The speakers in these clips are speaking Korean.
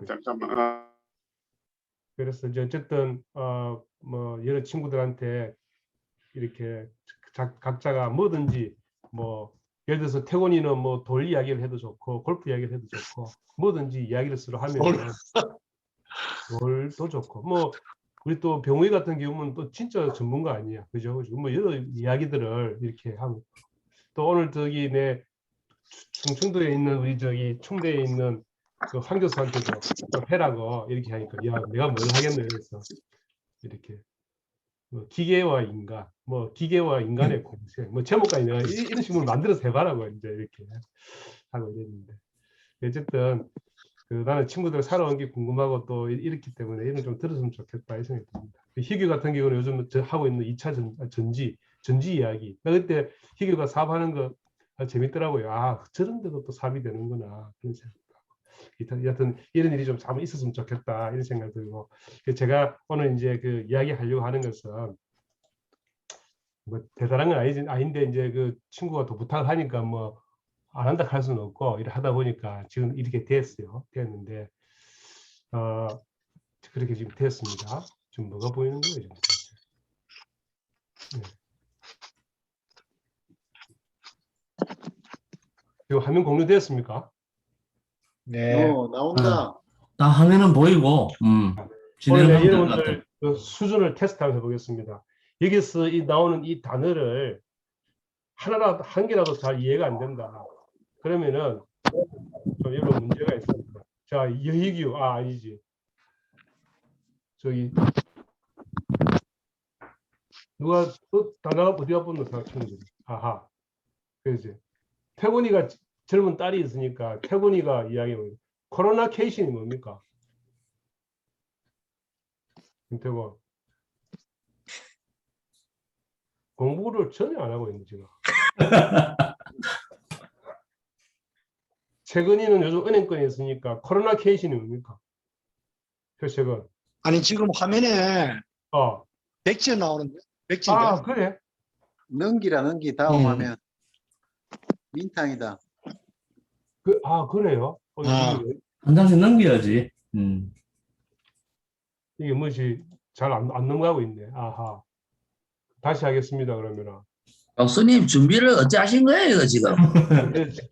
잠깐만. 그래서 이제 어쨌든 뭐 여러 친구들한테 이렇게 각자가 뭐든지 뭐 예를 들어서 태곤이는 뭐 돌 이야기를 해도 좋고 골프 이야기를 해도 좋고 뭐든지 이야기를 서로 하면 돌도 좋고 뭐 우리 또 병우이 같은 경우는 또 진짜 전문가 아니야, 그죠? 뭐 여러 이야기들을 이렇게 하고 또 오늘 저기 내 충청도에 있는 우리 저기 충대에 있는 그 황 교수한테도 또 해라고 이렇게 하니까 야 내가 뭘 하겠네 그래서 이렇게 뭐 기계와 인간, 뭐 기계와 인간의 공생, 뭐 제목까지 내가 이런 식으로 만들어서 해봐라고 이제 이렇게 하고 이랬는데 어쨌든 그 나는 친구들 살아온 게 궁금하고 또 이렇기 때문에 이런 좀 들었으면 좋겠다 이 생각이 듭니다. 희규 같은 경우는 요즘 저 하고 있는 2차 전지 이야기. 나 그때 희규가 사업하는 거 재밌더라고요. 아 저런 데도 또 사업이 되는구나 그런 생각. 여하튼 이런 일이 좀 한번 있었으면 좋겠다 이런 생각 들고 제가 오늘 이제 그 이야기 하려고 하는 것은 뭐 대단한 건 아닌데 이제 그 친구가 또 부탁을 하니까 뭐 안 한다 할 수는 없고 이렇게 하다 보니까 지금 이렇게 됐는데 그렇게 지금 됐습니다. 지금 뭐가 보이는 거예요 지금? 네. 이거 화면 공유되었습니까? 네. 나온다. 다 화면은 보이고, 오늘 진행하면 될것 여러분들 같아요. 그 수준을 테스트 한번 해보겠습니다. 여기서 나오는 이 단어를 한 개라도 잘 이해가 안 된다. 그러면은 좀 여러 문제가 있습니다. 자, 여희규 아니지. 저기 누가 단어가 어디가 붙는 사람 친구들. 아하. 그렇지. 태곤이가 젊은 딸이 있으니까 태곤이가 이야기하면 코로나 케이션이 뭡니까? 김태곤. 공부를 전혀 안 하고 있는 지금. 최근에는 요즘 은행권에 있으니까 코로나 케이션이 뭡니까? 표식은. 아니 지금 화면에 백지 나오는데. 백지인데. 아 그래? 넘기 다음 화면 민탕이다. 그래요? 한 장씩 넘겨야지. 이게 뭐지 잘 안 넘어가고 있네. 아하. 다시 하겠습니다 그러면은. 교수님 준비를 어찌 하신 거예요 이거 지금?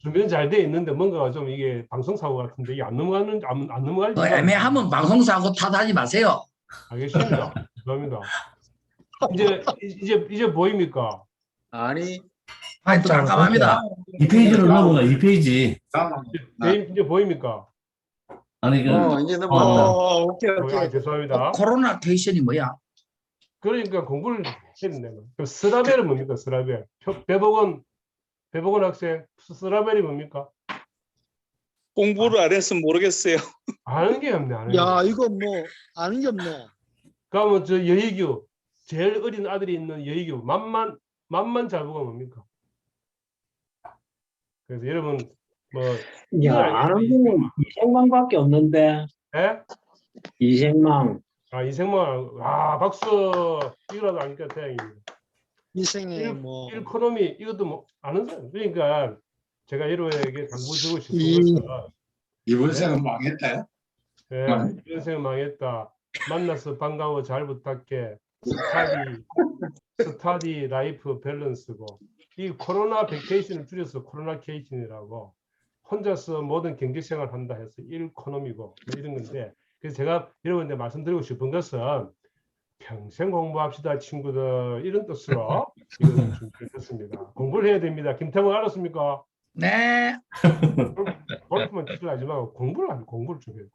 준비는 잘 돼 있는데 뭔가 좀 이게 방송사고 같은데 이게 안 넘어갈 리가. 애매하면 방송사고 탓하지 마세요. 알겠습니다. 감사합니다. 이제 보입니까? 아니 잠깐만입니다. 2페이지로 넘어가, 2페이지. 이제 보입니까? 아니, 이제 넘어갔다. 오케이. 죄송합니다. 코로나 케이션이 뭐야? 그러니까 공부를 했네. 스라벨은 뭡니까? 스라벨. 배복원 학생 스라벨이 뭡니까? 공부를 안 했으면 모르겠어요. 아는 게 없네. 아는 야 게. 이거 뭐 아는 게 없네. 그러면 저 여희규 제일 어린 아들이 있는 여희규 만만 잘 보고 뭡니까? 그래서 여러분 뭐 아는 분은 이생망밖에 없는데. 예? 이생망. 이생망. 박수. 이거라도 아니까 다행입니다. 인생에 뭐 일코노미 이것도 뭐 아는 사람. 그러니까 제가 여러분에게 당부드리고 싶은 것은 이번 생은 망했다. 이번 생은 망했다. 만나서 반가워 잘 부탁해. 스타디 라이프 밸런스고 이 코로나 베케이션을 줄여서 코로나 케이션이라고 혼자서 모든 경제생활 한다 해서 일코노미고 이런 건데 그래서 제가 여러분한테 말씀드리고 싶은 것은 평생 공부합시다 친구들 이런 뜻으로 이걸 준비했습니다. 공부를 해야 됩니다. 김태곤 알았습니까? 네. 골프만 치려지 말고 공부를 좀 해요.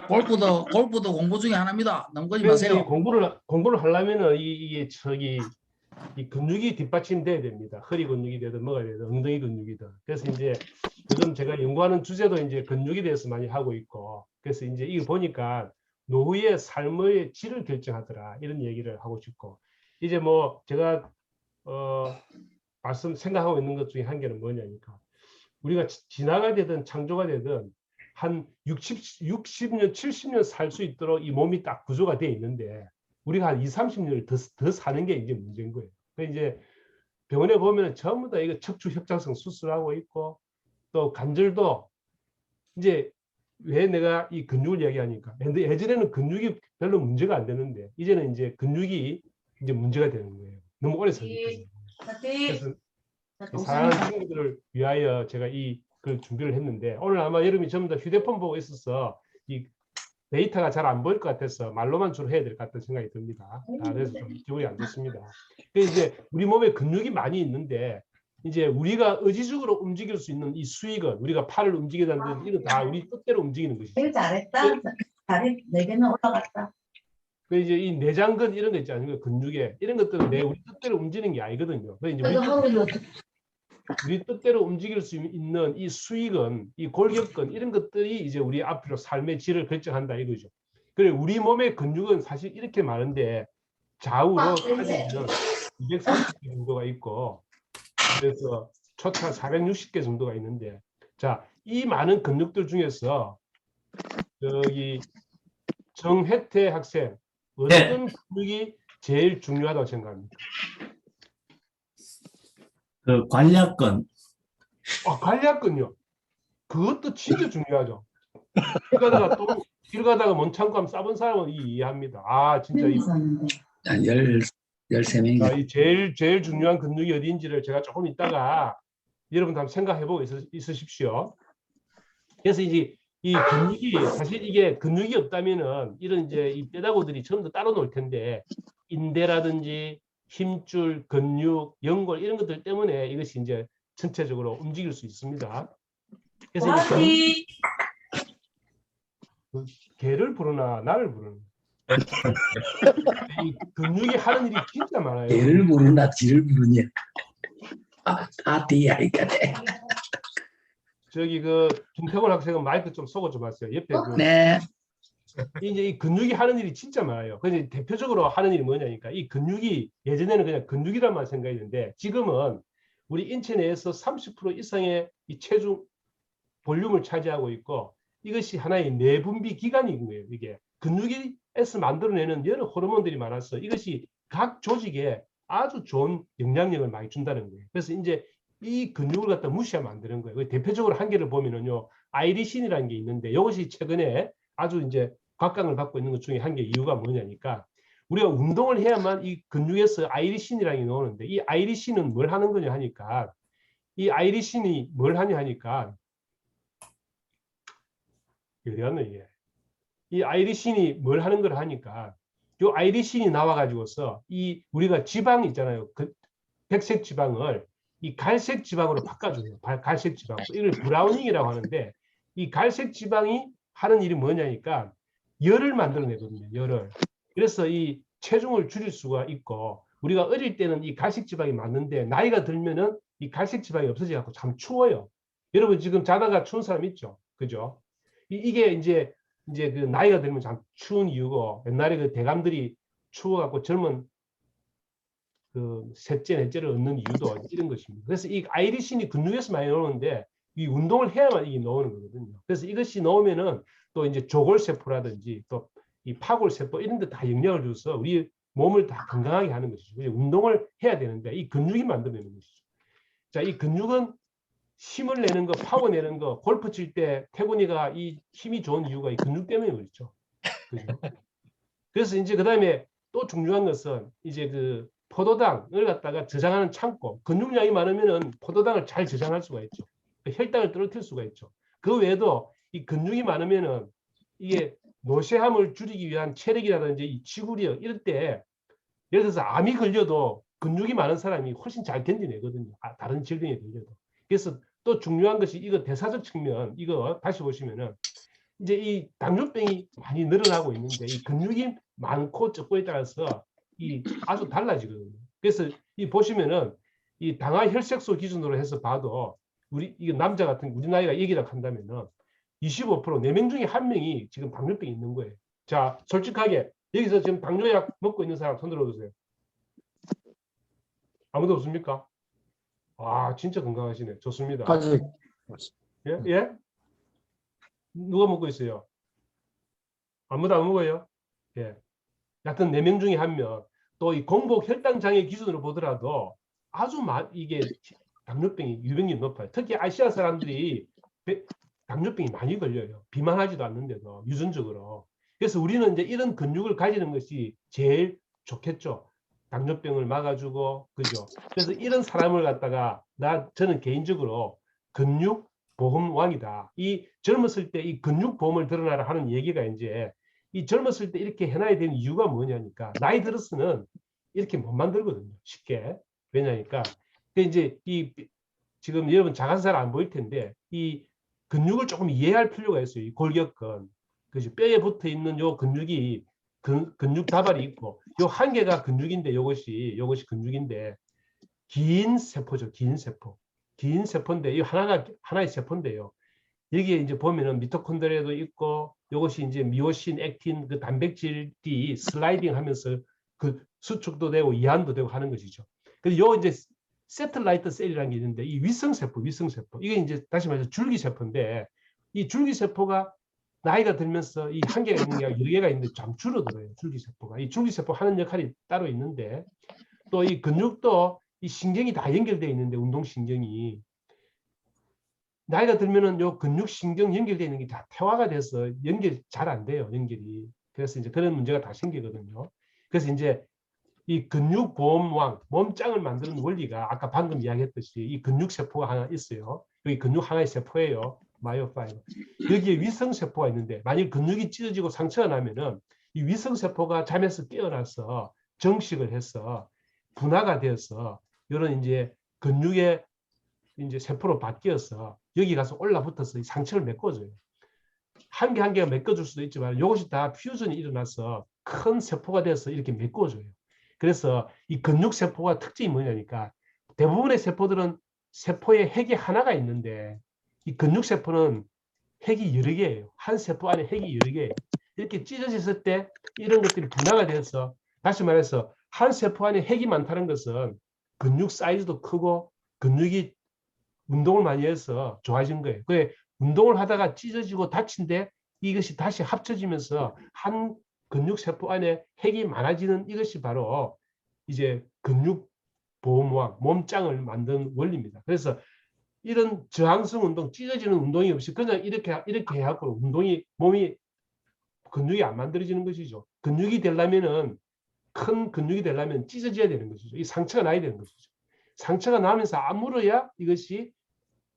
골프도 공부 중에 하나입니다. 넘기지 마세요. 공부를 하려면은 이게 이 근육이 뒷받침돼야 됩니다. 허리 근육이 되든 뭐가 되든 엉덩이 근육이든. 그래서 이제 요즘 제가 연구하는 주제도 이제 근육에 대해서 많이 하고 있고 그래서 이제 이거 보니까 노후의 삶의 질을 결정하더라 이런 얘기를 하고 싶고 이제 뭐 제가 생각하고 있는 것 중에 한 개는 뭐냐니까 우리가 진화가 되든 창조가 되든 한 60년 70년 살 수 있도록 이 몸이 딱 구조가 되어 있는데 우리가 한 20-30년을 더 사는 게 이제 문제인 거예요. 그러니까 이제 병원에 보면 전부 다 이거 척추 협착성 수술하고 있고 또 관절도 이제 왜 내가 이 근육을 이야기하니까 근데 예전에는 근육이 별로 문제가 안 되는데 이제는 이제 근육이 이제 문제가 되는 거예요. 너무 오래 살기 때문에. 그래서 이 사랑하는 친구들을 위하여 제가 이 글 준비를 했는데 오늘 아마 여러분이 전부 다 휴대폰 보고 있어서 이 데이터가 잘 안 보일 것 같아서 말로만 주로 해야 될 것 같다는 생각이 듭니다. 그래서 좀 기분이 안 좋습니다. 이제 우리 몸에 근육이 많이 있는데 이제 우리가 의지적으로 움직일 수 있는 이 수익은 우리가 팔을 움직이다는 이거 다 우리 뜻대로 움직이는 것이죠. 되게 잘했다. 잘했. 4개는 올라갔다. 그 이제 이 내장근 이런 거 있지 않습니까? 근육에 이런 것들은 우리 뜻대로 움직이는 게 아니거든요. 그래서 이제 우리 뜻대로 움직일 수 있는 이 수익은 이 골격근 이런 것들이 이제 우리 앞으로 삶의 질을 결정한다 이거죠. 그래 우리 몸의 근육은 사실 이렇게 많은데 좌우로 따지면 230개 정도가 있고 그래서 초차 460개 정도가 있는데 자, 이 많은 근육들 중에서 저기 정혜태 학생 어떤 근육이 제일 중요하다고 생각합니까? 그 관략근. 관략근요. 그것도 진짜 중요하죠. 길 가다가 못 참고 하면 싸본 사람은 이해합니다. 아 진짜 이 13명이. 자, 이 제일 중요한 근육이 어디인지를 제가 조금 이따가 여러분도 한번 생각해보고 있으십시오. 그래서 이제 이 근육이 사실 이게 근육이 없다면은 이런 이제 이 뼈다구들이 전부 다 따로 놀 텐데 인대라든지 힘줄, 근육, 연골 이런 것들 때문에 이것이 이제 전체적으로 움직일 수 있습니다. 그래서 이제 개를 부르나 나를 부르나 이 근육이 하는 일이 진짜 많아요. 개를 부르나 지를 부르냐. 다 뒤야니까. 저기 그 김태곤 학생은 마이크 좀 쏘고 좀 하세요. 옆에 네. 이제 이 근육이 하는 일이 진짜 많아요. 그래서 대표적으로 하는 일이 뭐냐니까 이 근육이 예전에는 그냥 근육이란만 생각했는데 지금은 우리 인체 내에서 30% 이상의 이 체중 볼륨을 차지하고 있고 이것이 하나의 내분비 기관인 거예요. 이게 근육에서 만들어내는 여러 호르몬들이 많아서 이것이 각 조직에 아주 좋은 영향력을 많이 준다는 거예요. 그래서 이제 이 근육을 갖다 무시하면 안 되는 거예요. 대표적으로 한 개를 보면은요, 아이리신이라는 게 있는데 이것이 최근에 아주 이제 각광을 받고 있는 것 중에 한 개 이유가 뭐냐니까 우리가 운동을 해야만 이 근육에서 아이리신이라는 게 나오는데 이 아이리신은 뭘 하는 거냐 하니까 이 아이리신이 뭘 하냐 하니까 어디갔노 이게 이 아이리신이 뭘 하는 걸 하니까 이 아이리신이 나와 가지고서 이 우리가 지방 있잖아요. 그 백색 지방을 이 갈색 지방으로 바꿔줘요. 갈색 지방. 이걸 브라우닝이라고 하는데 이 갈색 지방이 하는 일이 뭐냐니까 열을 만들어내거든요. 열을. 그래서 이 체중을 줄일 수가 있고 우리가 어릴 때는 이 갈색 지방이 많은데 나이가 들면은 이 갈색 지방이 없어져 갖고 참 추워요. 여러분 지금 자다가 추운 사람 있죠? 그죠? 이게 이제 그 나이가 들면 참 추운 이유고 옛날에 그 대감들이 추워 갖고 젊은 그 셋째, 넷째를 얻는 이유도 이런 것입니다. 그래서 이 아이리신이 근육에서 많이 나오는데 이 운동을 해야만 이게 나오는 거거든요. 그래서 이것이 나오면은 또 이제 조골세포라든지 또 이 파골세포 이런 데 다 영향을 줘서 우리 몸을 다 건강하게 하는 것이죠. 운동을 해야 되는데 이 근육이 만들어내는 것이죠. 자, 이 근육은 힘을 내는 거, 파워 내는 거, 골프 칠 때 태군이가 이 힘이 좋은 이유가 이 근육 때문에 그렇죠. 그죠? 그래서 이제 그다음에 또 중요한 것은 이제 그 포도당을 갖다가 저장하는 창고, 근육량이 많으면은 포도당을 잘 저장할 수가 있죠. 혈당을 떨어뜨릴 수가 있죠. 그 외에도 이 근육이 많으면은 이게 노쇠함을 줄이기 위한 체력이라든지 이 지구력 이럴 때 예를 들어서 암이 걸려도 근육이 많은 사람이 훨씬 잘 견디내거든요. 다른 질병에 걸려도. 그래서 또 중요한 것이 이거 대사적 측면 이거 다시 보시면은 이제 이 당뇨병이 많이 늘어나고 있는데 이 근육이 많고 적고에 따라서 이 아주 달라지거든요. 그래서 이 보시면은 이 당화 혈색소 기준으로 해서 봐도 우리 이거 남자 같은 우리 나이가 얘기라 한다면은 25% 4명 중에 1명이 지금 당뇨병이 있는 거예요. 자, 솔직하게 여기서 지금 당뇨약 먹고 있는 사람 손 들어주세요. 아무도 없습니까? 아, 진짜 건강하시네. 좋습니다. 아직 예? 예? 누가 먹고 있어요? 아무도 안 먹어요? 예. 하여튼 4명 중에 1명. 또 이 공복 혈당 장애 기준으로 보더라도 아주 이게 당뇨병이 유병률이 높아요. 특히 아시아 사람들이 당뇨병이 많이 걸려요. 비만하지도 않는데도 유전적으로. 그래서 우리는 이제 이런 근육을 가지는 것이 제일 좋겠죠. 당뇨병을 막아주고, 그죠? 그래서 이런 사람을 갖다가 저는 개인적으로 근육 보험왕이다. 이 젊었을 때 이 근육 보험을 들어놔라 하는 얘기가 이제 이 젊었을 때 이렇게 해놔야 되는 이유가 뭐냐니까 나이 들어서는 이렇게 못 만들거든요. 쉽게. 왜냐니까 이제 지금 여러분 자간살 안 보일 텐데 이 근육을 조금 이해할 필요가 있어요. 이 골격근. 그죠? 뼈에 붙어 있는 요 근육이 근육 다발이 있고 요 한 개가 근육인데 요것이 근육인데 긴 세포죠. 긴 세포. 긴 세포인데 이 하나의 세포인데요. 여기에 이제 보면은 미토콘드리아도 있고 요것이 이제 미오신, 액틴 그 단백질이 슬라이딩 하면서 그 수축도 되고 이완도 되고 하는 것이죠. 그래서 요 이제 세틀라이트 셀이라는 게 있는데 이 위성세포 이게 이제 다시 말해서 줄기세포인데 이 줄기세포가 나이가 들면서 이 한 개가 있는 게 아니라 여러 개가 있는데 좀 줄어들어요. 줄기세포가. 이 줄기세포 하는 역할이 따로 있는데 또 이 근육도 이 신경이 다 연결되어 있는데 운동신경이 나이가 들면은 요 근육신경 연결되어 있는 게 다 퇴화가 돼서 연결 잘 안 돼요. 연결이. 그래서 이제 그런 문제가 다 생기거든요. 그래서 이제 이 근육보험왕, 몸짱을 만드는 원리가 아까 방금 이야기했듯이 이 근육세포가 하나 있어요. 여기 근육 하나의 세포예요. 마이오파이브. 여기에 위성세포가 있는데 만일 근육이 찢어지고 상처가 나면은 이 위성세포가 잠에서 깨어나서 정식을 해서 분화가 되어서 이런 이제 근육의 이제 세포로 바뀌어서 여기 가서 올라붙어서 이 상처를 메꿔줘요. 한 개 한 개가 메꿔줄 수도 있지만 이것이 다 퓨전이 일어나서 큰 세포가 돼서 이렇게 메꿔줘요. 그래서 이 근육세포가 특징이 뭐냐니까 대부분의 세포들은 세포에 핵이 하나가 있는데 이 근육세포는 핵이 여러 개예요. 한 세포 안에 핵이 여러 개예요. 이렇게 찢어졌을 때 이런 것들이 분화가 돼서 다시 말해서 한 세포 안에 핵이 많다는 것은 근육 사이즈도 크고 근육이 운동을 많이 해서 좋아진 거예요. 그래 운동을 하다가 찢어지고 다친데 이것이 다시 합쳐지면서 한 근육세포 안에 핵이 많아지는 이것이 바로 이제 근육보험왕, 몸짱을 만든 원리입니다. 그래서 이런 저항성 운동, 찢어지는 운동이 없이 그냥 이렇게 해갖고 몸이 근육이 안 만들어지는 것이죠. 근육이 되려면은 큰 근육이 되려면 찢어져야 되는 것이죠. 이 상처가 나야 되는 것이죠. 상처가 나면서 아물어야 이것이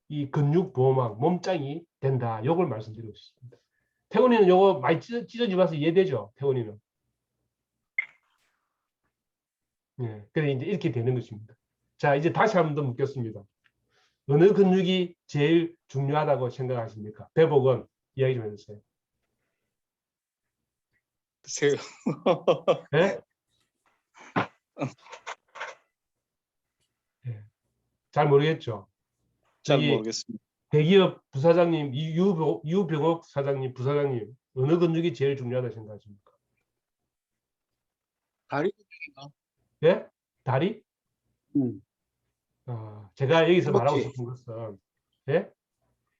이 근육보험왕, 몸짱이 된다. 요걸 말씀드리고 싶습니다. 태훈이는 요거 많이 찢어지고 와서 이해되죠? 태훈이는. 예, 그래 이제 이렇게 되는 것입니다. 자, 이제 다시 한 번 더 묻겠습니다. 어느 근육이 제일 중요하다고 생각하십니까? 배복은 이야기 좀 해주세요. 글쎄요. 네? 네. 잘 모르겠죠? 잘 저기 모르겠습니다. 대기업 부사장님, 유병옥 사장님, 부사장님, 어느 근육이 제일 중요하다고 생각하십니까? 다리. 예? 다리? 제가 여기서 말하고 허벅지. 싶은 것은 예?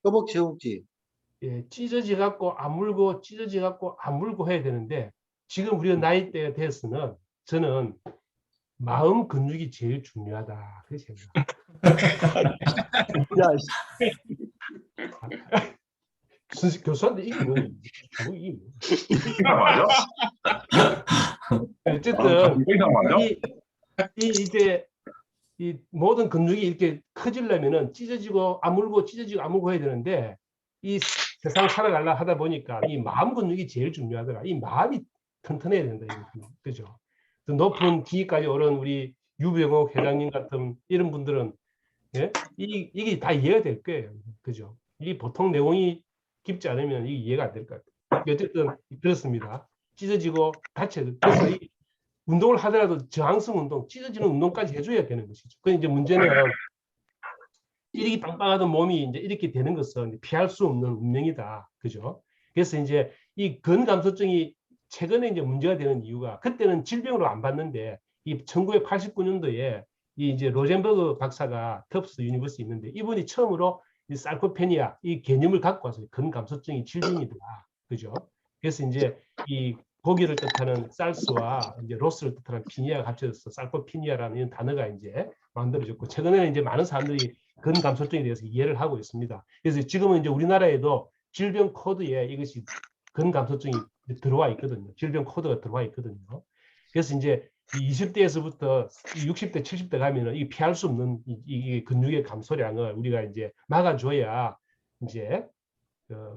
허벅지 허벅지. 예, 찢어지 갖고 아물고 찢어지 갖고 아물고 해야 되는데 지금 우리가 나이대가 되었으면 저는 마음 근육이 제일 중요하다 그렇게 생각합니다. 교수한테 이게 뭐예요? 어쨌든 이제 이 모든 근육이 이렇게 커지려면은 찢어지고 아물고 해야 되는데 이 세상 살아가려 하다 보니까 이 마음 근육이 제일 중요하더라. 이 마음이 튼튼해야 된다. 그죠? 또 높은 기까지 오른 우리 유병옥 회장님 같은 이런 분들은 예? 이게 다 이해가 될 거예요. 그죠? 이 보통 내용이 깊지 않으면 이게 이해가 안 될 것 같아요. 어쨌든 그렇습니다. 찢어지고 다쳐요. 그래서 이 운동을 하더라도 저항성 운동, 찢어지는 운동까지 해줘야 되는 것이죠. 그 이제 문제는 이렇게 빵빵하던 몸이 이제 이렇게 되는 것은 피할 수 없는 운명이다. 그죠? 그래서 이제 이 근감소증이 최근에 이제 문제가 되는 이유가 그때는 질병으로 안 봤는데 이 1989년도에 이 이제 로젠버그 박사가 텁스 유니버시티에 있는데 이분이 처음으로 이 sarcopenia 이 개념을 갖고 와서 근감소증이 질병이다. 그죠? 그래서 이제 이 고기를 뜻하는 쌀스와 이제 로스를 뜻하는 피니아가 합쳐져서 sarcopenia라는 단어가 이제 만들어졌고 최근에는 이제 많은 사람들이 근감소증에 대해서 이해를 하고 있습니다. 그래서 지금은 이제 우리나라에도 질병 코드에 이것이 근감소증이 들어와 있거든요. 질병 코드가 들어와 있거든요. 그래서 이제 20대에서부터 60대, 70대 가면은 이 피할 수 없는 이 근육의 감소량을 우리가 이제 막아줘야 이제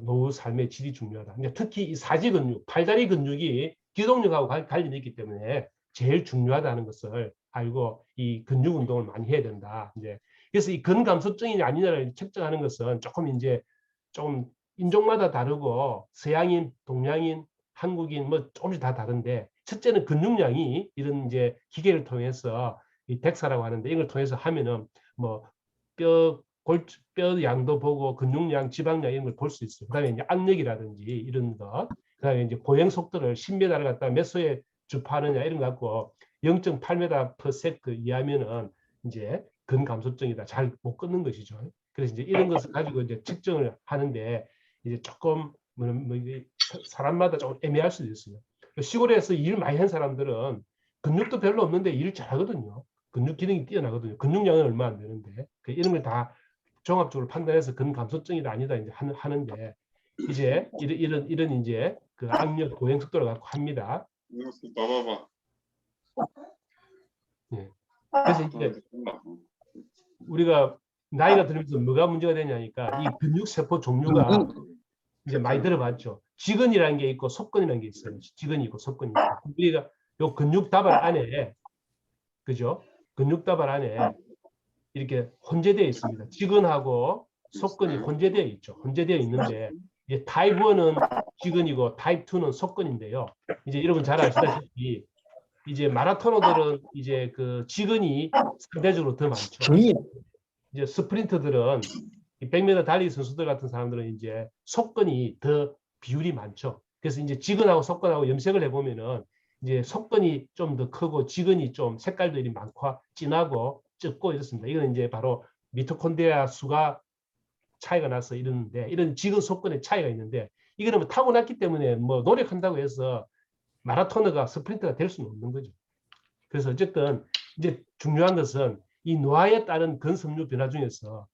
노후 삶의 질이 중요하다. 이제 특히 이 사지 근육, 팔다리 근육이 기동력하고 관련이 있기 때문에 제일 중요하다는 것을 알고 이 근육 운동을 많이 해야 된다. 이제 그래서 이 근감소증이냐 아니냐를 측정하는 것은 조금 이제 좀 인종마다 다르고 서양인, 동양인, 한국인 뭐 조금씩 다 다른데 첫째는 근육량이 이런 이제 기계를 통해서 이 덱사라고 하는데 이걸 통해서 하면은 뭐 뼈 양도 보고 근육량, 지방량 이런 걸 볼 수 있어요. 그다음에 이제 악력이라든지 이런 것, 그다음에 이제 보행 속도를 10m를 갖다 몇 소에 주파하느냐 이런 거 갖고 0.8m/s 이하면은 이제 근감소증이다. 잘 못 걷는 것이죠. 그래서 이제 이런 것을 가지고 이제 측정을 하는데 이제 조금 사람마다 조금 애매할 수도 있어요. 시골에서 일 많이 한 사람들은 근육도 별로 없는데 일을 잘하거든요. 근육 기능이 뛰어나거든요. 근육량은 얼마 안 되는데 이런 걸 다 종합적으로 판단해서 근감소증이다 아니다 이제 하는데 이제 이런 이제 그 악력 보행 속도를 갖고 합니다. 봐봐봐. 예. 그래서 이제 우리가 나이가 들면서 뭐가 문제가 되냐니까 이 근육 세포 종류가 이제 많이 들어봤죠. 지근이라는 게 있고 속근이라는 게 있어요. 지근이 있고 속근이 있고 우리가 요 근육 다발 안에 그죠? 근육 다발 안에 이렇게 혼재되어 있습니다. 지근하고 속근이 혼재되어 있죠. 혼재되어 있는데 이제 타입 1은 지근이고 타입 2는 속근인데요. 이제 여러분 잘 아시다시피 이제 마라토너들은 이제 그 지근이 상대적으로 더 많죠. 정의 이제 스프린터들은 100m 달리기 선수들 같은 사람들은 이제 속근이 더 비율이 많죠. 그래서 이제 지근하고 속근하고 염색을 해보면은 이제 속근이 좀 더 크고 지근이 좀 색깔들이 많고 진하고 적고 이렇습니다. 이거는 이제 바로 미토콘드리아 수가 차이가 나서 이러는데 이런 지근 속근의 차이가 있는데 이거는 뭐 타고났기 때문에 뭐 노력한다고 해서 마라토너가 스프린터가 될 수는 없는 거죠. 그래서 어쨌든 이제 중요한 것은 이 노화에 따른 근섬유 변화 중에서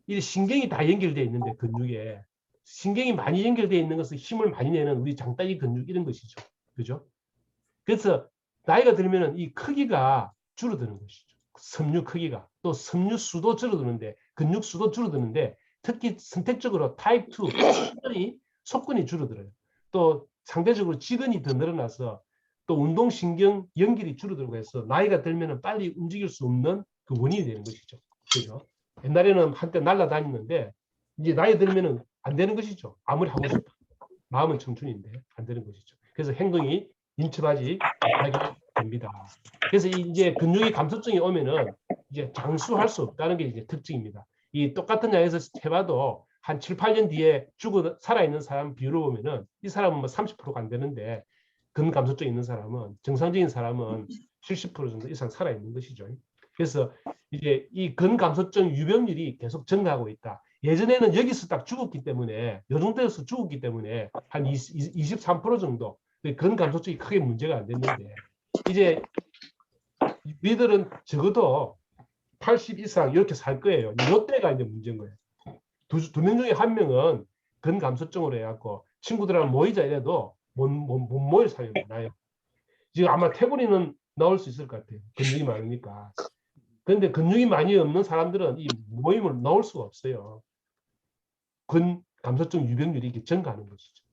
이 신경이 다 연결되어 있는데 근육에 신경이 많이 연결되어 있는 것은 힘을 많이 내는 우리 장따기 근육 이런 것이죠. 그죠? 그래서 나이가 들면은 이 크기가 줄어드는 것이죠. 섬유 크기가 또 섬유 수도 줄어드는데 근육 수도 줄어드는데 특히 선택적으로 타입 2 속근이 줄어들어요. 또 상대적으로 지근이 더 늘어나서 또 운동신경 연결이 줄어들고 해서 나이가 들면은 빨리 움직일 수 없는 그 원인이 되는 것이죠. 그죠? 옛날에는 한때 날아다녔는데 이제 나이 들면은 안 되는 것이죠. 아무리 하고 싶어. 마음은 청춘인데 안 되는 것이죠. 그래서 행동이 인첩하지 못하게 됩니다. 그래서 이제 근육이 감소증이 오면은 이제 장수할 수 없다는 게 이제 특징입니다. 이 똑같은 양에서 해봐도 한 7, 8년 뒤에 살아있는 사람 비율을 보면은 이 사람은 뭐 30%가 안 되는데 근감소증 있는 사람은 정상적인 사람은 70% 정도 이상 살아있는 것이죠. 그래서 이제 이 근감소증 유병률이 계속 증가하고 있다. 예전에는 여기서 딱 죽었기 때문에 요 정도에서 죽었기 때문에 한 23% 정도 근감소증이 크게 문제가 안 됐는데 이제 우리들은 적어도 80 이상 이렇게 살 거예요. 이때가 이제 문제인 거예요. 두 명 중에 한 명은 근감소증으로 해갖고 친구들하고 모이자 이래도 못 모일 사람이 많아요. 지금 아마 태블이는 나올 수 있을 것 같아요. 근육이 많으니까. 그런데 근육이 많이 없는 사람들은 이 모임을 나올 수가 없어요. 근감소증 유병률이 이렇게 증가하는 것이죠.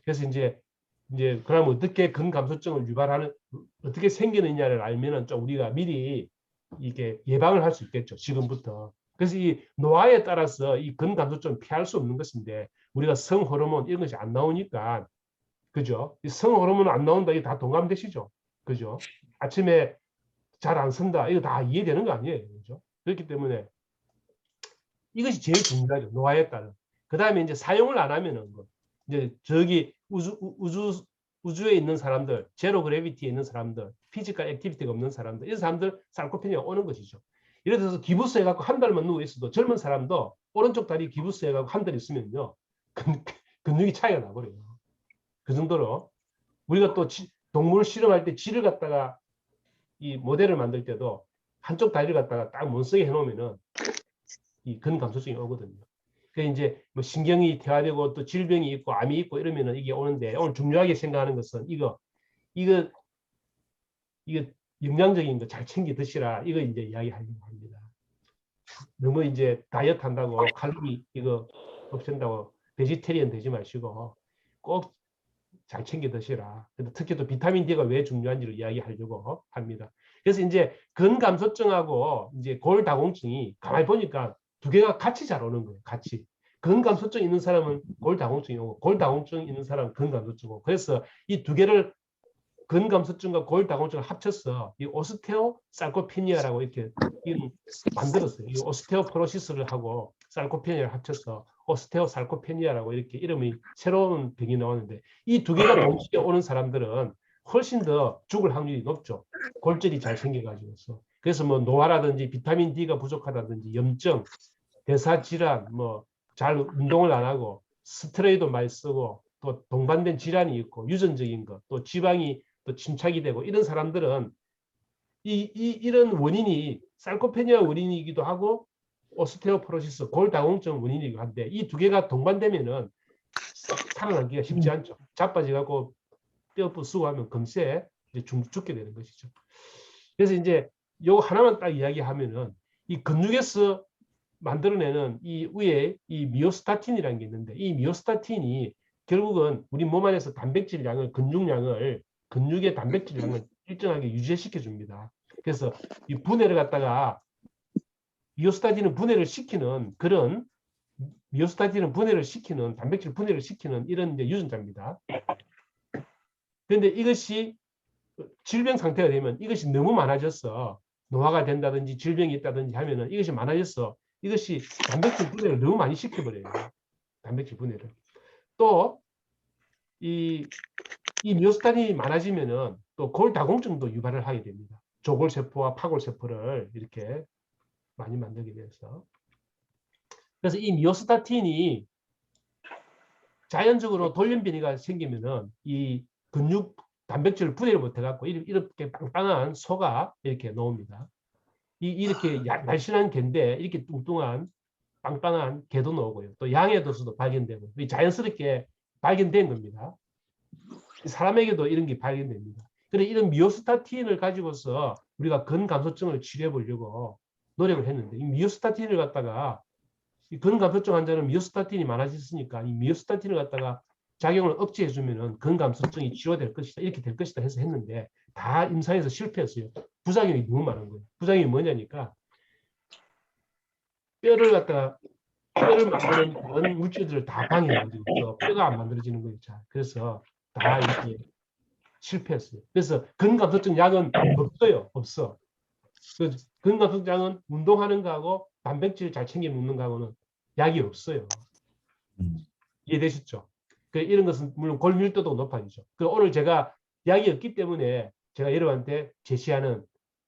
그래서 이제 그럼 어떻게 근감소증을 유발하는 어떻게 생기느냐를 알면은 좀 우리가 미리 이게 예방을 할 수 있겠죠. 지금부터. 그래서 이 노화에 따라서 이 근감소증을 피할 수 없는 것인데 우리가 성호르몬 이런 것이 안 나오니까 그죠? 이 성호르몬 안 나온다 이거 다 동감되시죠? 그죠? 아침에 잘 안 쓴다 이거 다 이해되는 거 아니에요? 그죠? 그렇기 때문에 이것이 제일 중요하죠. 노화에 따른. 그 다음에 이제 사용을 안 하면은 이제 저기 우주에 있는 사람들, 제로 그래비티에 있는 사람들, 피지컬 액티비티가 없는 사람들, 이런 사람들 sarcopenia 오는 것이죠. 예를 들어서 기부스 해갖고 한 달만 누워 있어도 젊은 사람도 오른쪽 다리 기부스 해갖고 한 달 있으면요 근육이 차이가 나버려요. 그 정도로 우리가 또 동물 실험할 때 쥐를 갖다가 이 모델을 만들 때도 한쪽 다리를 갖다가 딱 못 쓰게 해놓으면은 이 근감소증이 오거든요. 그 이제 뭐 신경이 퇴화되고 또 질병이 있고 암이 있고 이러면은 이게 오는데 오늘 중요하게 생각하는 것은 이거 영양적인 거 잘 챙겨 드시라 이거 이제 이야기하려고 합니다. 너무 이제 다이어트 한다고 칼로리 이거 없앤다고 베지테리언 되지 마시고 꼭 잘 챙겨 드시라. 특히 또 비타민 D가 왜 중요한지를 이야기하려고 합니다. 그래서 이제 근감소증하고 이제 골다공증이 가만히 보니까 두 개가 같이 잘 오는 거예요. 같이. 근감소증 있는 사람은 골다공증이 오고 골다공증 있는 사람은 근감소증 오고 그래서 이 두 개를 근감소증과 골다공증을 합쳐서 이 오스테오살코피니아라고 이렇게 만들었어요. 이 오스테오포로시스를 하고 살코피니아를 합쳐서 오스테오살코피니아라고 이렇게 이름이 새로운 병이 나왔는데 이 두 개가 동시에 오는 사람들은 훨씬 더 죽을 확률이 높죠. 골절이 잘 생겨가지고서. 그래서 뭐 노화라든지 비타민 D가 부족하다든지 염증, 대사질환, 뭐 잘 운동을 안 하고 스테로이드 많이 쓰고 또 동반된 질환이 있고 유전적인 것, 또 지방이 또 침착이 되고 이런 사람들은 이런 원인이 살코페니아 원인이기도 하고 오스테오포로시스 골다공증 원인이기도 한데 이 두 개가 동반되면은 살아남기가 쉽지 않죠. 자빠져갖고 뼈 부수고 하면 금세 이제 죽게 되는 것이죠. 그래서 이제 요거 하나만 딱 이야기하면은 이 근육에서 만들어내는 이 위에 이 미오스타틴이라는 게 있는데 이 미오스타틴이 결국은 우리 몸 안에서 단백질 양을 근육의 단백질 양을 일정하게 유지시켜 줍니다. 그래서 이 분해를 갖다가 미오스타틴은 분해를 시키는 그런 단백질 분해를 시키는 이런 이제 유전자입니다. 그런데 이것이 질병 상태가 되면 이것이 너무 많아져서 노화가 된다든지 질병이 있다든지 하면은 이것이 많아져서 이것이 단백질 분해를 너무 많이 시켜버려요. 단백질 분해를. 또 이 미오스타틴이 많아지면은 또 골다공증도 유발을 하게 됩니다. 조골세포와 파골세포를 이렇게 많이 만들게 돼서. 그래서 이 미오스타틴이 자연적으로 돌연변이가 생기면은 이 근육 단백질을 분해를 못해 갖고 이렇게 빵빵한 소가 이렇게 나옵니다. 이렇게 날씬한 개인데 이렇게 뚱뚱한 빵빵한 개도 나오고요. 또 양의 도수도 발견되고 자연스럽게 발견된 겁니다. 사람에게도 이런 게 발견됩니다. 그래서 이런 미오스타틴을 가지고서 우리가 근감소증을 치료해 보려고 노력을 했는데 이 미오스타틴을 갖다가 이 근감소증 환자는 미오스타틴이 많아졌으니까 이 미오스타틴을 갖다가 작용을 억제해 주면은 근감소증이 치료될 것이다 이렇게 될 것이다 해서 했는데 다 임상에서 실패했어요. 부작용이 너무 많은 거예요. 부작용이 뭐냐니까 뼈를 만드는 그런 물질들을 다 방해해가지고 뼈가 안 만들어지는 거예요. 그래서 다 이렇게 실패했어요. 그래서 근감소증 약은 없어요. 없어. 근감소증 약은 운동하는 거하고 단백질 잘 챙겨 먹는 거하고는 약이 없어요. 이해되셨죠? 이런 것은 물론 골밀도도 높아지죠. 오늘 제가 약이 없기 때문에 제가 여러분한테 제시하는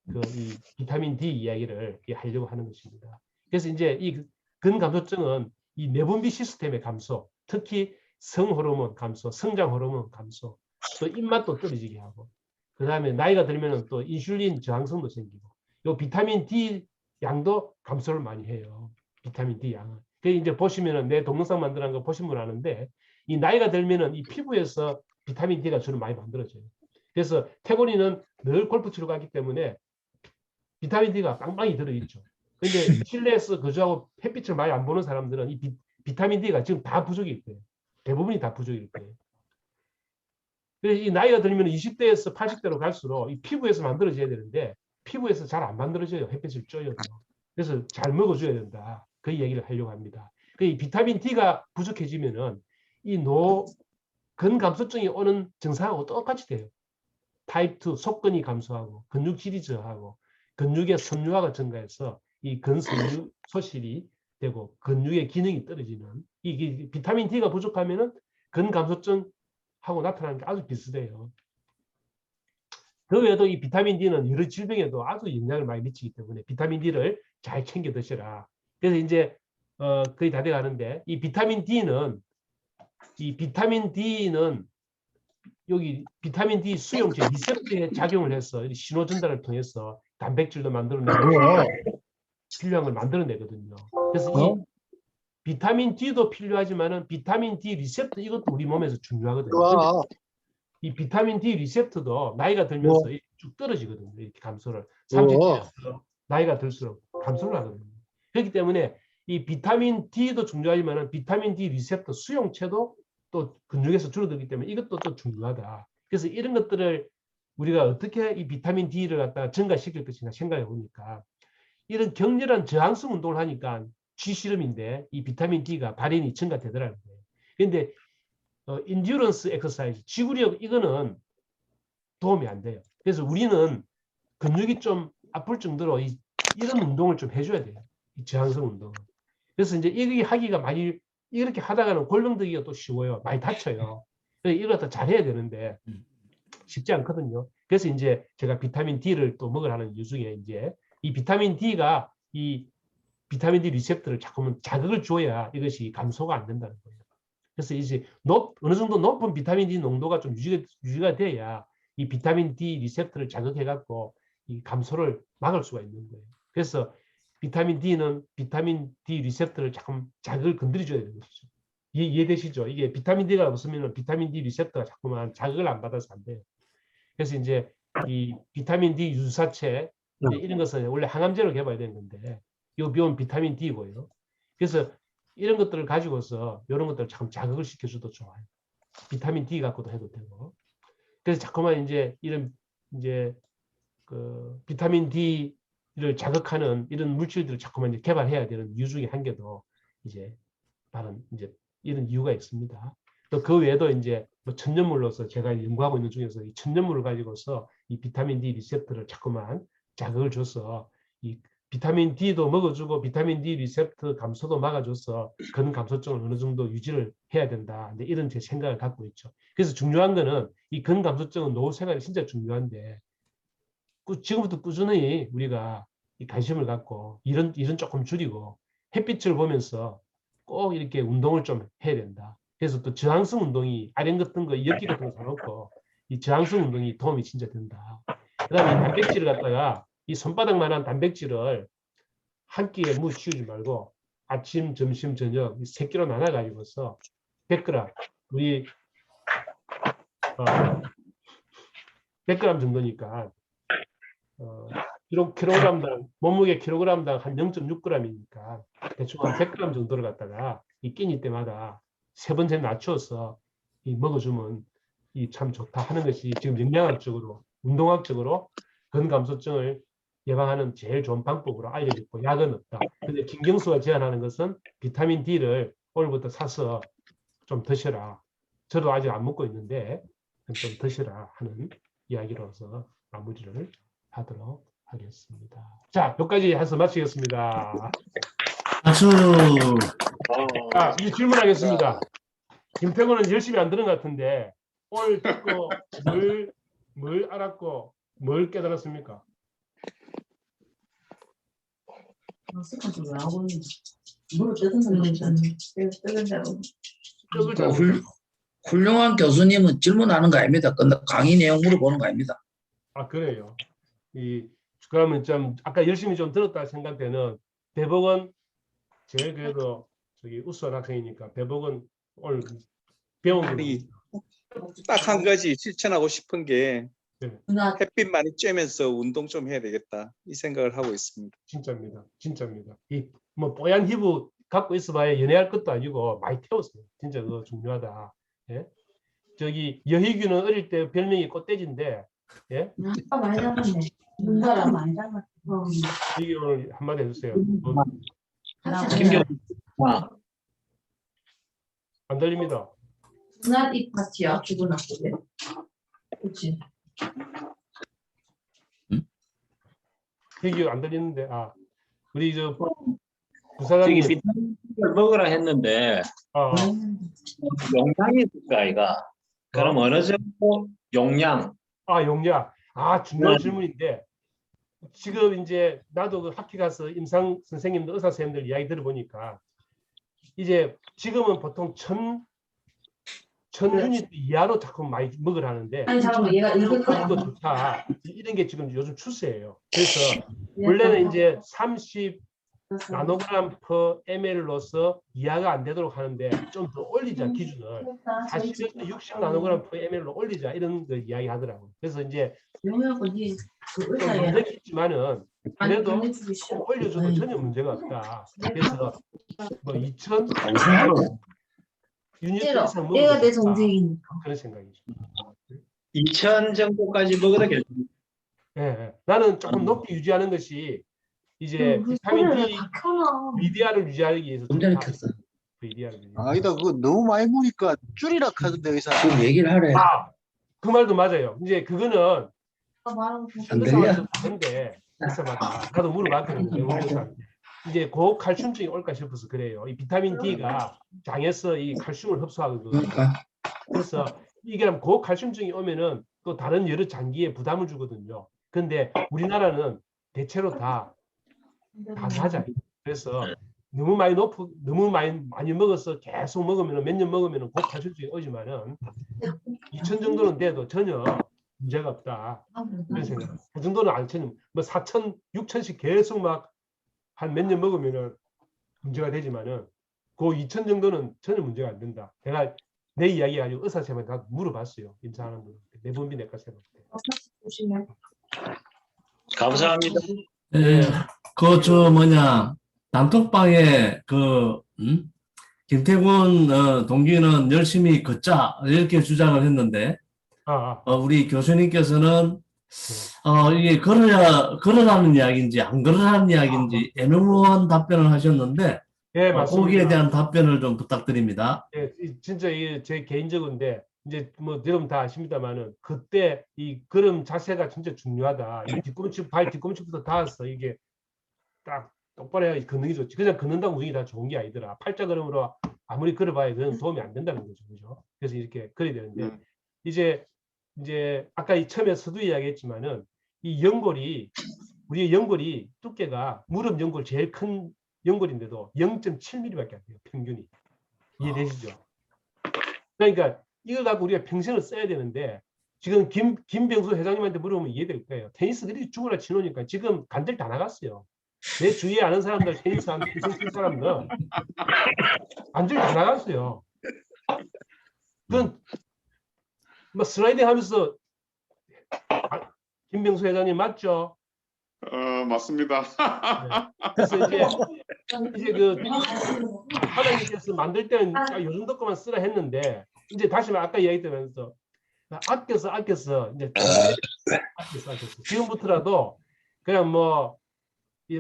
이 비타민 D 이야기를 하려고 하는 것입니다. 그래서 이제 이 근감소증은 이 내분비 시스템의 감소, 특히 성호르몬 감소, 성장 호르몬 감소, 또 입맛도 떨어지게 하고, 그 다음에 나이가 들면 또 인슐린 저항성도 생기고, 요 비타민 D 양도 감소를 많이 해요. 비타민 D 양은. 이제 보시면은 내 동영상 만드는 거 보신 분 아는데, 이 나이가 들면은 이 피부에서 비타민 D가 주로 많이 만들어져요. 그래서 태곤이는 늘 골프 치러 가기 때문에 비타민 D가 빵빵히 들어있죠. 근데 실내에서 거주하고 햇빛을 많이 안 보는 사람들은 이 비타민 D가 지금 다 부족일 거예요. 대부분이 다 부족일 거예요. 그래서 이 나이가 들면 20대에서 80대로 갈수록 이 피부에서 만들어져야 되는데 피부에서 잘 안 만들어져요. 햇빛을 쬐요. 그래서 잘 먹어줘야 된다. 그 얘기를 하려고 합니다. 이 비타민 D가 부족해지면은 이 근감소증이 오는 증상하고 똑같이 돼요. 타입 2 속근이 감소하고 근육질이 저하고 근육의 섬유화가 증가해서 이 근섬유 소실이 되고 근육의 기능이 떨어지는 이 비타민 D가 부족하면은 근감소증하고 나타나는 게 아주 비슷해요. 그 외에도 이 비타민 D는 여러 질병에도 아주 영향을 많이 미치기 때문에 비타민 D를 잘 챙겨 드시라. 그래서 이제 거의 다 돼가는데 이 비타민 D는 여기 비타민 D 수용체 리셉터에 작용을 해서 신호 전달을 통해서 단백질도 만들어내고 필요한 걸 만들어내거든요. 그래서 이 비타민 D도 필요하지만은 비타민 D 리셉터 이것도 우리 몸에서 중요하거든요. 와, 이 비타민 D 리셉터도 나이가 들면서 이렇게 쭉 떨어지거든요. 이렇게 감소를 30대에서 나이가 들수록 감소를 하거든요. 그렇기 때문에 이 비타민 D도 중요하지만은 비타민 D 리셉터 수용체도 또 근육에서 줄어들기 때문에 이것도 또 중요하다. 그래서 이런 것들을 우리가 어떻게 이 비타민 D를 갖다가 증가시킬 것인가 생각해 보니까 이런 격렬한 저항성 운동을 하니까 G실험인데 이 비타민 D가 발현이 증가되더라고요. 그런데 인듀런스 엑서사이즈, 지구력 이거는 도움이 안 돼요. 그래서 우리는 근육이 좀 아플 정도로 이런 운동을 좀 해줘야 돼요. 이 저항성 운동. 그래서 이제 이게 하기가 많이 이렇게 하다가는 골병들기가 또 쉬워요. 많이 다쳐요. 그래서 이걸 더 잘해야 되는데 쉽지 않거든요. 그래서 이제 제가 비타민 D를 또 먹으라는 이유 중에 이제 이 비타민 D가 이 비타민 D 리셉터를 자꾸만 자극을 줘야 이것이 감소가 안 된다는 거예요. 그래서 이제 어느 정도 높은 비타민 D 농도가 좀 유지가 돼야 이 비타민 D 리셉터를 자극해갖고 이 감소를 막을 수가 있는 거예요. 그래서 비타민 D는 비타민 D 리셉터를 자극을 건드려줘야 되는 것이죠. 이해되시죠? 이게 비타민 D가 없으면 비타민 D 리셉터가 자꾸만 자극을 안 받아서 안 돼요. 그래서 이제 이 비타민 D 유사체 이런 것은 원래 항암제로 개발이 된 건데 이 비온 비타민 D고요. 그래서 이런 것들을 가지고서 이런 것들을 참 자극을 시켜줘도 좋아요. 비타민 D 갖고도 해도 되고. 그래서 자꾸만 이제 이런 이제 그 비타민 D를 자극하는 이런 물질들을 자꾸만 이제 개발해야 되는 이유 중에 한 개도 이제 다른 이제 이런 이유가 있습니다. 또 그 외에도 이제 뭐 천연물로서 제가 연구하고 있는 중에서 이 천연물을 가지고서 이 비타민 D 리셉터를 자꾸만 자극을 줘서 이 비타민 D도 먹어주고 비타민 D 리셉터 감소도 막아줘서 근 감소증을 어느 정도 유지를 해야 된다. 이런 제 생각을 갖고 있죠. 그래서 중요한 거는 이 근 감소증은 노후 생활이 진짜 중요한데 지금부터 꾸준히 우리가 이 관심을 갖고 일은 조금 줄이고 햇빛을 보면서 꼭 이렇게 운동을 좀 해야 된다. 그래서 또 저항성 운동이 아령 같은 거, 엽기 같은 거 사놓고 이 저항성 운동이 도움이 진짜 된다. 그다음에 이 단백질을 갖다가 이 손바닥만한 단백질을 한 끼에 씌우지 말고 아침, 점심, 저녁 3끼로 나눠가지고서 100g 우리 100g 정도니까 킬로그램당 몸무게 킬로그램당 한 0.6g이니까 대충 한 100g 정도를 갖다가 이 끼니 때마다 3번째 낮춰서 이 먹어주면 이 참 좋다 하는 것이 지금 영양학적으로 운동학적으로 근감소증을 예방하는 제일 좋은 방법으로 알려졌고 약은 없다. 근데 김경수가 제안하는 것은 비타민 D를 오늘부터 사서 좀 드셔라. 저도 아직 안 먹고 있는데 좀 드시라 하는 이야기로서 마무리를 하도록 하겠습니다. 자, 여기까지 해서 마치겠습니다. 박수. 자, 이제 질문하겠습니다. 김태곤은 열심히 안 들은 것 같은데 오늘 듣고 뭘 알았고 뭘 깨달았습니까? 훌륭한 교수님은 질문하는 거 아닙니다. 강의 내용 물어보는 거 아닙니다. 아, 그래요. 그러면 좀 아까 열심히 좀 들었다 생각되는 배복은 제일 그래도 저기 우수한 학생이니까 배복은 오늘 배운 게 딱 한 가지 실천하고 싶은 게 누나 햇빛 많이 쬐면서 운동 좀 해야 되겠다 이 생각을 하고 있습니다. 진짜입니다. 진짜입니다. 이 뭐 뽀얀 피부 갖고 있어봐야 연애할 것도 아니고 많이 태웠어요. 진짜 그거 중요하다. 예? 저기 여희규는 어릴 때 별명이 꽃돼지인데, 예? 아까 많이 잡았네. 누나가 많이 잡았어. 여기 오늘 한마디 해주세요. 김경 안 들립니다. 누나 이 파티야 죽은 학교에. 그렇지. 여기 안 들리는데, 우리 저 저기 부사장님, 비타민을 먹으라 했는데 용량이 있을까 아이가? 그럼 어느 정도 용량? 용량. 중요한 질문인데, 지금 이제 나도 그 학교 가서 임상 선생님들, 의사 선생님들 이야기 들어보니까, 이제 지금은 보통 1000유닛 이하로 자꾸 많이 먹으라는데 아니 잠깐만 얘가 읽을 거야. 거 좋다. 이런 게 지금 요즘 추세예요. 그래서 원래는 이제 30 나노그램 per ml로서 이하가 안 되도록 하는데 좀 더 올리자 기준을. 사실은 60 나노그램 per ml로 올리자 이런 거 이야기 하더라고요. 그래서 이제 명령권이 그 좀 의사예요. 문제가 있지만은 그래도 보내주기 싫어. 꼭 올려줘도 전혀 문제가 없다. 그래서 뭐 2000 유닛 싫어. 이상 얘가 먹어도 내 좋다. 동생이니까. 그런 생각이죠. 2000 정도까지 먹어도 괜찮아요. 예, 예. 나는 조금 높게 유지하는 것이 이제 비타민 D, 다 켜놔. VDR을 유지하기 위해서 좀 전에 좋다. 켰어. VDR을 유지. 아니다, 그거 너무 많이 먹으니까 줄이라 하던데, 의사. 좀 얘기를 하래. 아, 그 말도 맞아요. 이제 그거는 말하고 안 의사마다 다른데 의사마다 나도 물어봤거든요. 의사한테. 이제 고칼슘증이 올까 싶어서 그래요. 이 비타민 D가 장에서 이 칼슘을 흡수하거든요. 그러니까 그래서 이게 고칼슘증이 오면은 또 다른 여러 장기에 부담을 주거든요. 근데 우리나라는 대체로 다 낮아요. 그래서 너무 많이 먹어서 계속 먹으면 몇 년 먹으면 고칼슘증이 오지만은 2000 정도는 돼도 전혀 문제가 없다. 그런 생각. 그 정도는 안 쳐는 뭐 4000, 6000씩 계속 막 한 몇 년 먹으면은 문제가 되지만은 그 2000 정도는 전혀 문제가 안 된다. 내가 내 이야기 아니고 의사 쌤한테 다 물어봤어요. 임상하는 분. 내분비 내과 쌤한테. 보시면 감사합니다. 예, 그 뭐냐 단톡방에 김태군 동기는 열심히 걷자 이렇게 주장을 했는데 우리 교수님께서는 이게 걸으라는 이야기인지 안 걸으라는 이야기인지 애매모호한 답변을 하셨는데 예, 맞습니다. 거기에 대한 답변을 좀 부탁드립니다. 예, 진짜 이게 제 개인적인데 이제 뭐 여러분 다 아십니다만은 그때 이 걸음 자세가 진짜 중요하다. 이 뒤꿈치 발 뒤꿈치부터 닿았어. 이게 딱 똑바로 해야 걷는 게 좋지. 그냥 걷는다고 운이 다 좋은 게 아니더라. 팔자 걸음으로 아무리 걸어봐야 그건 도움이 안 된다는 거죠, 그죠? 그래서 이렇게 걸어야 되는데 이제 아까 이 처음에 서두 이야기했지만은 이 연골이 우리의 연골이 두께가 무릎 연골 제일 큰 연골인데도 0.7mm밖에 안 돼요, 평균이. 이해되시죠? 그러니까 이걸 갖고 우리가 평생을 써야 되는데 지금 김병수 회장님한테 물어보면 이해될 거예요. 테니스 그리 죽으라 치노니까 지금 간들 다 나갔어요. 내 주위에 아는 사람들 테니스 한 평생 친 사람들 간들 다 나갔어요. 그건 뭐 슬라이딩 하면서 김병수 회장님 맞죠? 맞습니다. 네. 그래서 이제 그 하나님께서 만들 때는 요 정도 것만 쓰라 했는데 이제 다시 아까 이야기했다면서 아껴서 이제 아껴서 지금부터라도 그냥 뭐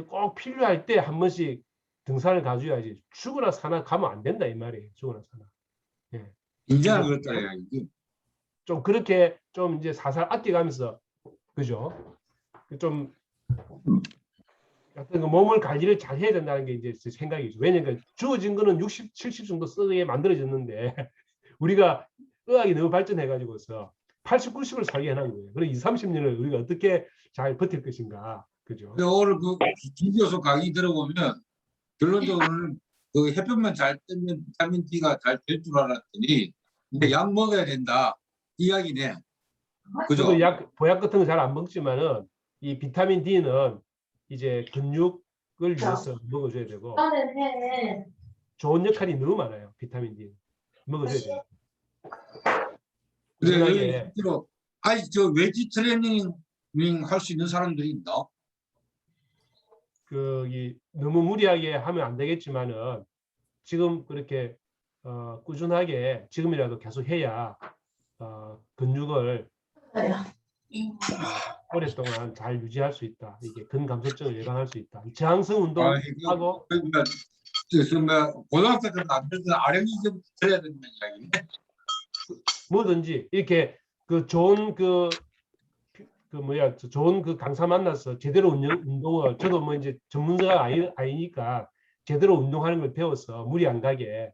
꼭 필요할 때 한 번씩 등산을 가줘야지 죽으나 사나 가면 안 된다 이 말이에요. 죽으나 사나. 예. 인정한 것도 아니야. 좀 그렇게 좀 이제 살살 아껴가면서 그죠? 좀 어떤 그 몸을 관리를 잘 해야 된다는 게 이제 제 생각이죠. 왜냐면 주어진 거는 60, 70 정도 쓰게 만들어졌는데 우리가 의학이 너무 발전해가지고서 80, 90을 살게 해놓은 거예요. 그럼 20, 30년을 우리가 어떻게 잘 버틸 것인가, 그죠? 오늘 김 교수 강의 들어보면 결론적으로는 그 햇볕만 잘 뜨면 비타민 D가 잘 될 줄 알았더니 이제 약 먹어야 된다 이야기네. 그죠? 저도 보약 같은 거 잘 안 먹지만은 이 비타민 D는 이제 근육을 위해서 먹어줘야 되고 좋은 역할이 너무 많아요. 비타민 D 먹어줘야 돼요. 근데 저 웨지 트레이닝 할 수 있는 사람들이 있나? 너무 무리하게 하면 안 되겠지만은 지금 그렇게 꾸준하게 지금이라도 계속 해야 근육을 오랫동안 잘 유지할 수 있다. 이게 근감소증을 예방할 수 있다. 저항성 운동하고 고등학교 때는 안 되던 RM이좀 들어야 된다는 이야기네. 뭐든지 이렇게 좋은 좋은 강사 만나서 제대로 운동을 저도 뭐 이제 전문가가 아니니까 제대로 운동하는 걸 배워서 무리 안 가게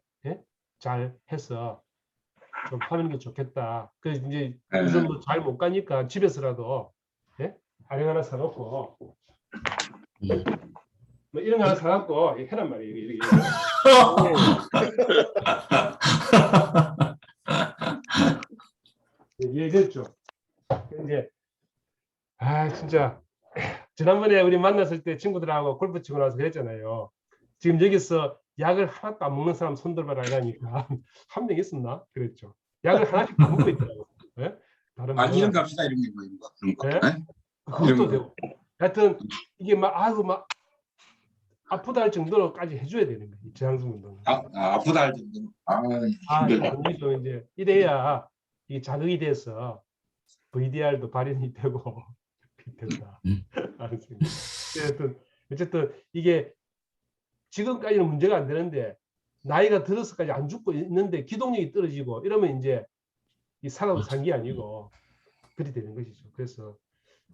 잘 해서 좀 하는 게 좋겠다. 그래서 이제 요즘 뭐 잘 못 가니까 집에서라도 아령 하나 사놓고 뭐 이런 거 하나 사갖고 해란 말이에요. 이렇게. 얘기했죠. 이제 진짜 지난번에 우리 만났을 때 친구들하고 골프 치고 나서 그랬잖아요. 지금 여기서 약을 하나도 안 먹는 사람 손 들어봐라 이러니까 한 명 있었나? 그랬죠. 약을 하나씩 안 먹고 있더라고요. 예? 다른 이런 갑시다 이런 게 뭐 이런 거. 그런 거. 예? 그것도 되고. 하여튼 이게 막 아프다 할 정도로까지 해줘야 되는 거예요. 저항성 운동은. 아프다 할 정도로. 힘들다. 또 이제 이래야 이 자극이 돼서 VDR도 발현이 되고 된다. 어쨌든 이게 지금까지는 문제가 안 되는데 나이가 들어서까지 안 죽고 있는데 기동력이 떨어지고 이러면 이제 이 살아도 산 게 아니고 그리 되는 것이죠. 그래서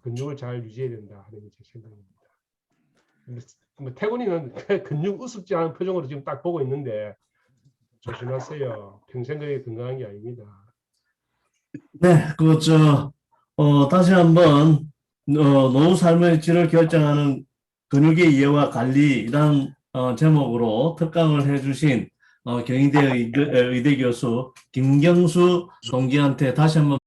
근육을 잘 유지해야 된다 하는 게 제 생각입니다. 태군이는 근육 우습지 않은 표정으로 지금 딱 보고 있는데 조심하세요. 평생 그렇게 건강한 게 아닙니다. 네, 다시 한번 노후 삶의 질을 결정하는 근육의 이해와 관리라는 제목으로 특강을 해주신 경희대 의대 교수 김경수 동기한테 다시 한번